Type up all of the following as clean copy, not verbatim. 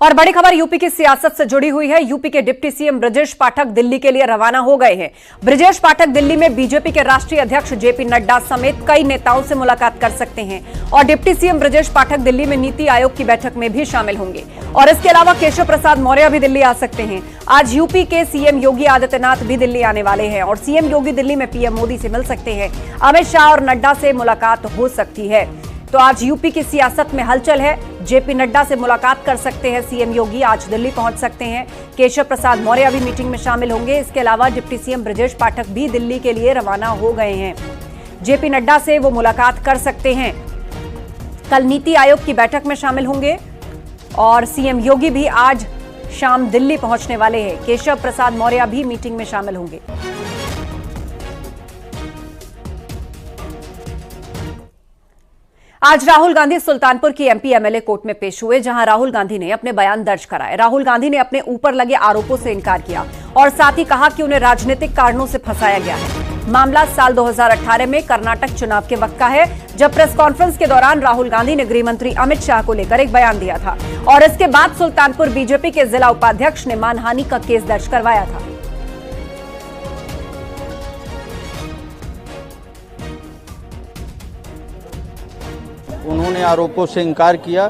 और बड़ी खबर यूपी की सियासत से जुड़ी हुई है। यूपी के डिप्टी सीएम ब्रजेश पाठक दिल्ली के लिए रवाना हो गए हैं। ब्रजेश पाठक दिल्ली में बीजेपी के राष्ट्रीय अध्यक्ष जेपी नड्डा समेत कई नेताओं से मुलाकात कर सकते हैं और डिप्टी सीएम ब्रजेश पाठक दिल्ली में नीति आयोग की बैठक में भी शामिल होंगे। और इसके अलावा केशव प्रसाद मौर्य भी दिल्ली आ सकते हैं। आज यूपी के सीएम योगी आदित्यनाथ भी दिल्ली आने वाले हैं और सीएम योगी दिल्ली में पीएम मोदी से मिल सकते हैं। अमित शाह और नड्डा से मुलाकात हो सकती है। तो आज यूपी की सियासत में हलचल है। जेपी नड्डा से मुलाकात कर सकते हैं सीएम योगी, आज दिल्ली पहुंच सकते हैं। केशव प्रसाद मौर्य भी मीटिंग में शामिल होंगे। इसके अलावा डिप्टी सीएम ब्रजेश पाठक भी दिल्ली के लिए रवाना हो गए हैं। जेपी नड्डा से वो मुलाकात कर सकते हैं। कल नीति आयोग की बैठक में शामिल होंगे और सीएम योगी भी आज शाम दिल्ली पहुंचने वाले हैं। केशव प्रसाद मौर्य भी मीटिंग में शामिल होंगे। आज राहुल गांधी सुल्तानपुर की एमपी एमएलए कोर्ट में पेश हुए, जहां राहुल गांधी ने अपने बयान दर्ज कराए। राहुल गांधी ने अपने ऊपर लगे आरोपों से इनकार किया और साथ ही कहा कि उन्हें राजनीतिक कारणों से फंसाया गया है। मामला साल 2018 में कर्नाटक चुनाव के वक्त का है, जब प्रेस कॉन्फ्रेंस के दौरान राहुल गांधी ने गृह मंत्री अमित शाह को लेकर एक बयान दिया था और इसके बाद सुल्तानपुर बीजेपी के जिला उपाध्यक्ष ने मानहानि का केस दर्ज करवाया था। उन्होंने आरोपों से इनकार किया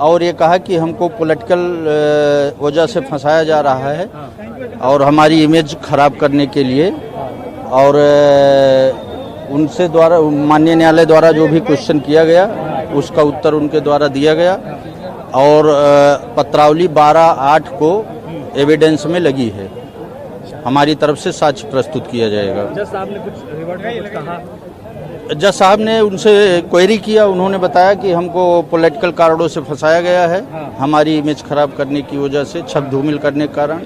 और ये कहा कि हमको पॉलिटिकल वजह से फंसाया जा रहा है और हमारी इमेज खराब करने के लिए। और उनसे द्वारा माननीय न्यायालय द्वारा जो भी क्वेश्चन किया गया उसका उत्तर उनके द्वारा दिया गया और पत्रावली 12/8 को एविडेंस में लगी है। हमारी तरफ से साक्ष्य प्रस्तुत किया जाएगा। जज साहब ने कुछ रिवर्ट में कुछ कहा? जज साहब ने उनसे क्वेरी किया। उन्होंने बताया कि हमको पॉलिटिकल कारणों से फंसाया गया है, हमारी इमेज खराब करने की वजह से, छल धूमिल करने के कारण,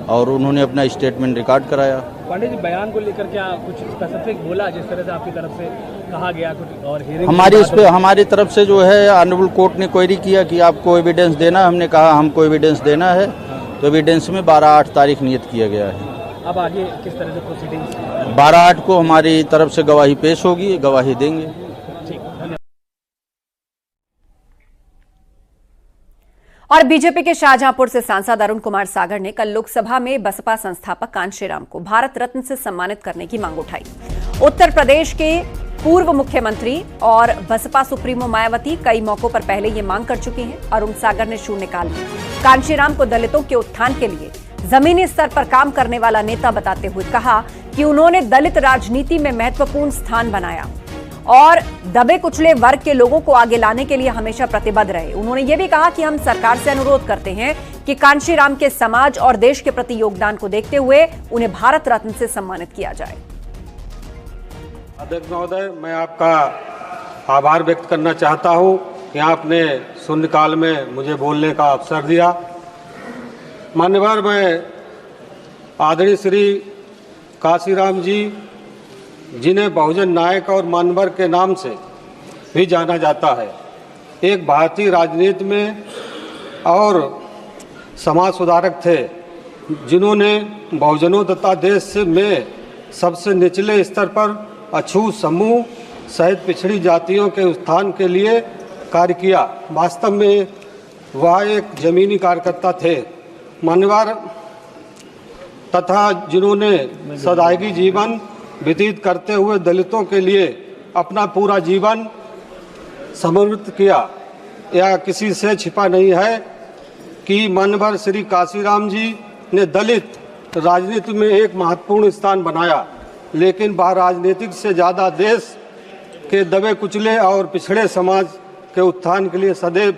और उन्होंने अपना स्टेटमेंट रिकॉर्ड कराया। पांडे जी, बयान को लेकर क्या कुछ स्पेसिफिक बोला जिस तरह से आपकी तरफ से कहा गया कुछ? और हमारी तरफ से जो है ऑनरेबल कोर्ट ने क्वेरी किया कि आपको एविडेंस देना है। हमने कहा हमको एविडेंस देना है, तो एविडेंस में 12/8 तारीख नियत किया गया है। अब आगे किस तरह से प्रोसीडिंग्स? 12/8 को हमारी तरफ से गवाही पेश होगी, गवाही देंगे। ठीक, धन्यवाद। और बीजेपी के शाहजहांपुर से सांसद अरुण कुमार सागर ने कल लोकसभा में बसपा संस्थापक कांशीराम को भारत रत्न से सम्मानित करने की मांग उठाई। उत्तर प्रदेश के पूर्व मुख्यमंत्री और बसपा सुप्रीमो मायावती कई मौकों पर पहले ये मांग कर चुकी हैं। अरुण सागर ने शून्यकाल में कांशीराम को दलितों के उत्थान के लिए जमीनी स्तर पर काम करने वाला नेता बताते हुए कहा कि उन्होंने दलित राजनीति में महत्वपूर्ण स्थान बनाया और दबे कुचले वर्ग के लोगों को आगे लाने के लिए हमेशा प्रतिबद्ध रहे। उन्होंने ये भी कहा कि हम सरकार से अनुरोध करते हैं कि कांशीराम के समाज और देश के प्रति योगदान को देखते हुए उन्हें भारत रत्न से सम्मानित किया जाए। अध्यक्ष महोदय, मैं आपका आभार व्यक्त करना चाहता हूं कि आपने शून्यकाल में मुझे बोलने का अवसर दिया। मान्यवर, मैं आदरणीय श्री कांशीराम जी, जिन्हें बहुजन नायक और मानवर के नाम से भी जाना जाता है, एक भारतीय राजनीति में और समाज सुधारक थे, जिन्होंने बहुजनों तथा देश में सबसे निचले स्तर पर अछूत समूह सहित पिछड़ी जातियों के उत्थान के लिए कार्य किया। वास्तव में वह एक जमीनी कार्यकर्ता थे, मान्यवर, तथा जिन्होंने सदाईगी जीवन व्यतीत करते हुए दलितों के लिए अपना पूरा जीवन समर्पित किया। यह किसी से छिपा नहीं है कि मानवर श्री कांशीराम जी ने दलित राजनीति में एक महत्वपूर्ण स्थान बनाया, लेकिन वह राजनीतिक से ज़्यादा देश के दबे कुचले और पिछड़े समाज के उत्थान के लिए सदैव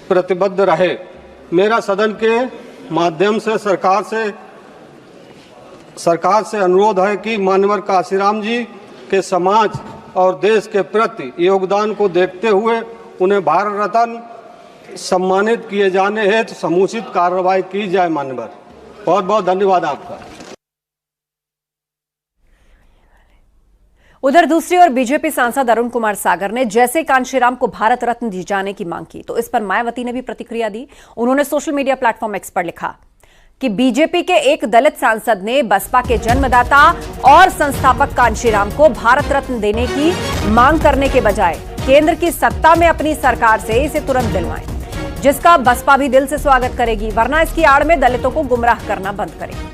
प्रतिबद्ध रहे। मेरा सदन के माध्यम से सरकार से अनुरोध है कि मानवर कांशीराम जी के समाज और देश के प्रति योगदान को देखते हुए उन्हें भारत रत्न सम्मानित किए जाने हेतु समुचित कार्रवाई की जाए। मानवर, बहुत बहुत धन्यवाद आपका। उधर दूसरी ओर बीजेपी सांसद अरुण कुमार सागर ने जैसे कांशीराम को भारत रत्न दिए जाने की मांग की, तो इस पर मायावती ने भी प्रतिक्रिया दी। उन्होंने सोशल मीडिया प्लेटफॉर्म एक्स पर लिखा कि बीजेपी के एक दलित सांसद ने बसपा के जन्मदाता और संस्थापक कांशीराम को भारत रत्न देने की मांग करने के बजाय केंद्र की सत्ता में अपनी सरकार से इसे तुरंत दिलवाएं। जिसका बसपा भी दिल से स्वागत करेगी, वरना इसकी आड़ में दलितों को गुमराह करना बंद करेगी।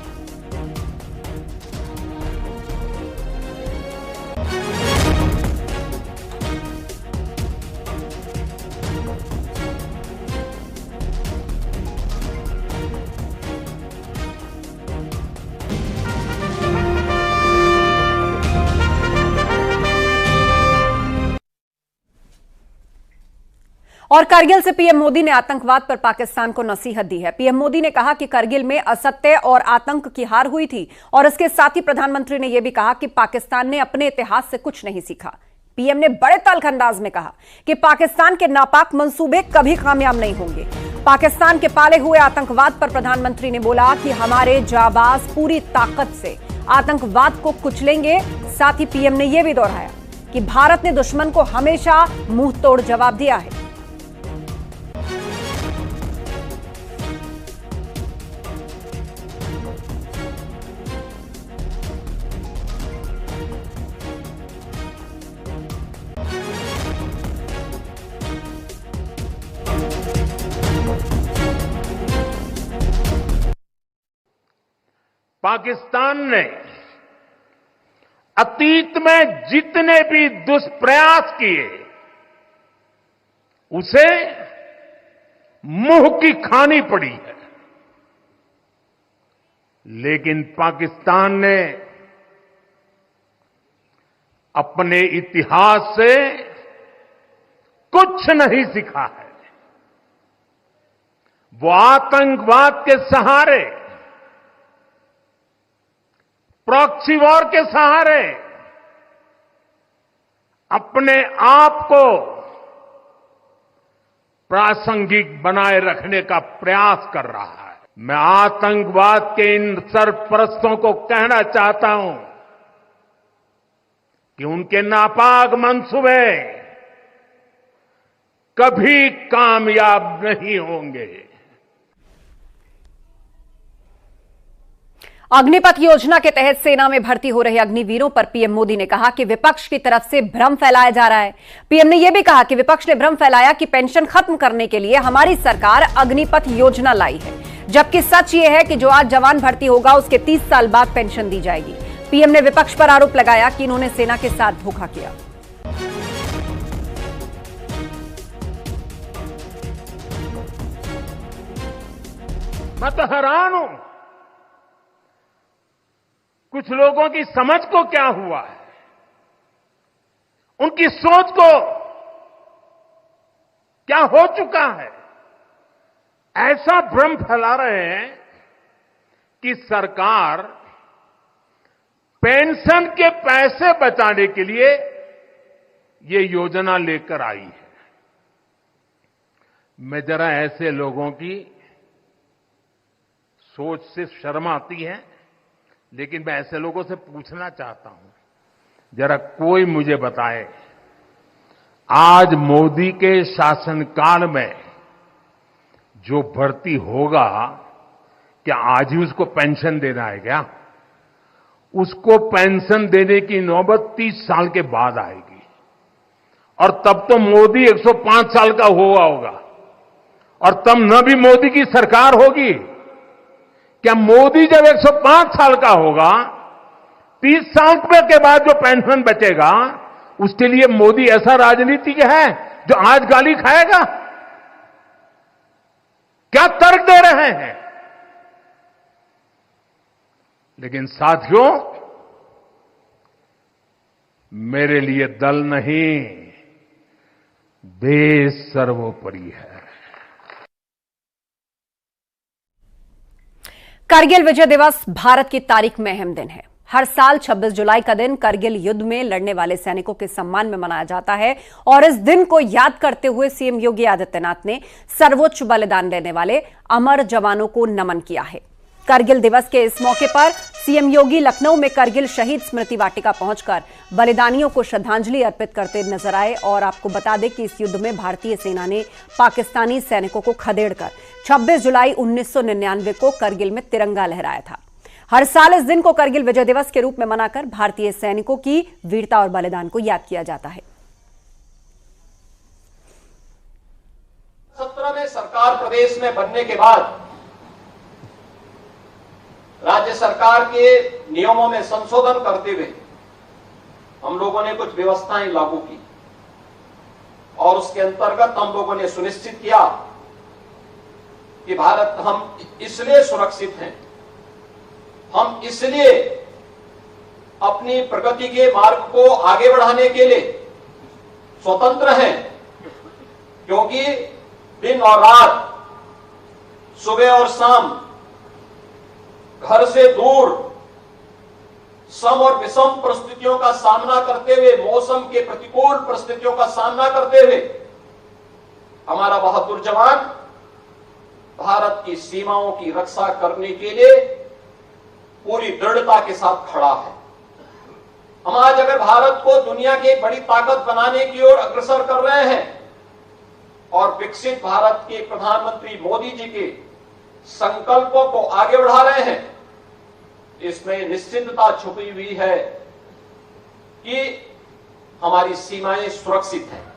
और करगिल से पीएम मोदी ने आतंकवाद पर पाकिस्तान को नसीहत दी है। पीएम मोदी ने कहा कि करगिल में असत्य और आतंक की हार हुई थी और इसके साथ ही प्रधानमंत्री ने यह भी कहा कि पाकिस्तान ने अपने इतिहास से कुछ नहीं सीखा। पीएम ने बड़े तल्ख अंदाज में कहा कि पाकिस्तान के नापाक मंसूबे कभी कामयाब नहीं होंगे। पाकिस्तान के पाले हुए आतंकवाद पर प्रधानमंत्री ने बोला कि हमारे जाबाज पूरी ताकत से आतंकवाद को कुचलेंगे। साथ ही पीएम ने यह भी दोहराया कि भारत ने दुश्मन को हमेशा मुंह तोड़ जवाब दिया है। पाकिस्तान ने अतीत में जितने भी दुष्प्रयास किए उसे मुंह की खानी पड़ी है, लेकिन पाकिस्तान ने अपने इतिहास से कुछ नहीं सीखा है। वो आतंकवाद के सहारे, प्रॉक्सी वॉर के सहारे अपने आप को प्रासंगिक बनाए रखने का प्रयास कर रहा है। मैं आतंकवाद के इन सरपरस्तों को कहना चाहता हूं कि उनके नापाक मंसूबे कभी कामयाब नहीं होंगे। अग्निपथ योजना के तहत सेना में भर्ती हो रहे अग्निवीरों पर पीएम मोदी ने कहा कि विपक्ष की तरफ से भ्रम फैलाया जा रहा है। पीएम ने यह भी कहा कि विपक्ष ने भ्रम फैलाया कि पेंशन खत्म करने के लिए हमारी सरकार अग्निपथ योजना लाई है, जबकि सच यह है कि जो आज जवान भर्ती होगा उसके 30 साल बाद पेंशन दी जाएगी। पीएम ने विपक्ष पर आरोप लगाया कि इन्होंने सेना के साथ धोखा किया। मैं तो हैरान हूं, कुछ लोगों की समझ को क्या हुआ है, उनकी सोच को क्या हो चुका है। ऐसा भ्रम फैला रहे हैं कि सरकार पेंशन के पैसे बचाने के लिए ये योजना लेकर आई है। मैं जरा ऐसे लोगों की सोच से शर्म आती है, लेकिन मैं ऐसे लोगों से पूछना चाहता हूं, जरा कोई मुझे बताए, आज मोदी के शासनकाल में जो भर्ती होगा, क्या आज ही उसको पेंशन देना है क्या? उसको पेंशन देने की नौबत 30 साल के बाद आएगी, और तब तो मोदी 105 साल का हुआ होगा, और तब न भी मोदी की सरकार होगी। क्या मोदी जब 105 साल का होगा, 30 साल के बाद जो पेंशन बचेगा, उसके लिए मोदी ऐसा राजनीतिक है जो आज गाली खाएगा? क्या तर्क दे रहे हैं? लेकिन साथियों, मेरे लिए दल नहीं, देश सर्वोपरि है। करगिल विजय दिवस भारत की तारीख में अहम दिन है। हर साल 26 जुलाई का दिन करगिल युद्ध में लड़ने वाले सैनिकों के सम्मान में मनाया जाता है और इस दिन को याद करते हुए सीएम योगी आदित्यनाथ ने सर्वोच्च बलिदान देने वाले अमर जवानों को नमन किया है। करगिल दिवस के इस मौके पर सीएम योगी लखनऊ में करगिल शहीद स्मृति वाटिका पहुंचकर बलिदानियों को श्रद्धांजलि अर्पित करते नजर आए। और आपको बता दें कि इस युद्ध में भारतीय सेना ने पाकिस्तानी सैनिकों को खदेड़कर 26 जुलाई 1999 को करगिल में तिरंगा लहराया था। हर साल इस दिन को करगिल विजय दिवस के रूप में मनाकर भारतीय सैनिकों की वीरता और बलिदान को याद किया जाता है। 17 में सरकार सरकार प्रदेश में बनने के बाद राज्य सरकार के नियमों में संशोधन करते हुए हम लोगों ने कुछ व्यवस्थाएं लागू की और उसके अंतर्गत हम लोगों ने सुनिश्चित किया कि भारत हम इसलिए सुरक्षित हैं, हम इसलिए अपनी प्रगति के मार्ग को आगे बढ़ाने के लिए स्वतंत्र हैं क्योंकि दिन और रात, सुबह और शाम घर से दूर सम और विषम परिस्थितियों का सामना करते हुए, मौसम के प्रतिकूल परिस्थितियों का सामना करते हुए हमारा बहादुर जवान भारत की सीमाओं की रक्षा करने के लिए पूरी दृढ़ता के साथ खड़ा है। हम आज अगर भारत को दुनिया की एक बड़ी ताकत बनाने की ओर अग्रसर कर रहे हैं और विकसित भारत के प्रधानमंत्री मोदी जी के संकल्पों को आगे बढ़ा रहे हैं, इसमें निश्चितता छुपी हुई है कि हमारी सीमाएं सुरक्षित हैं।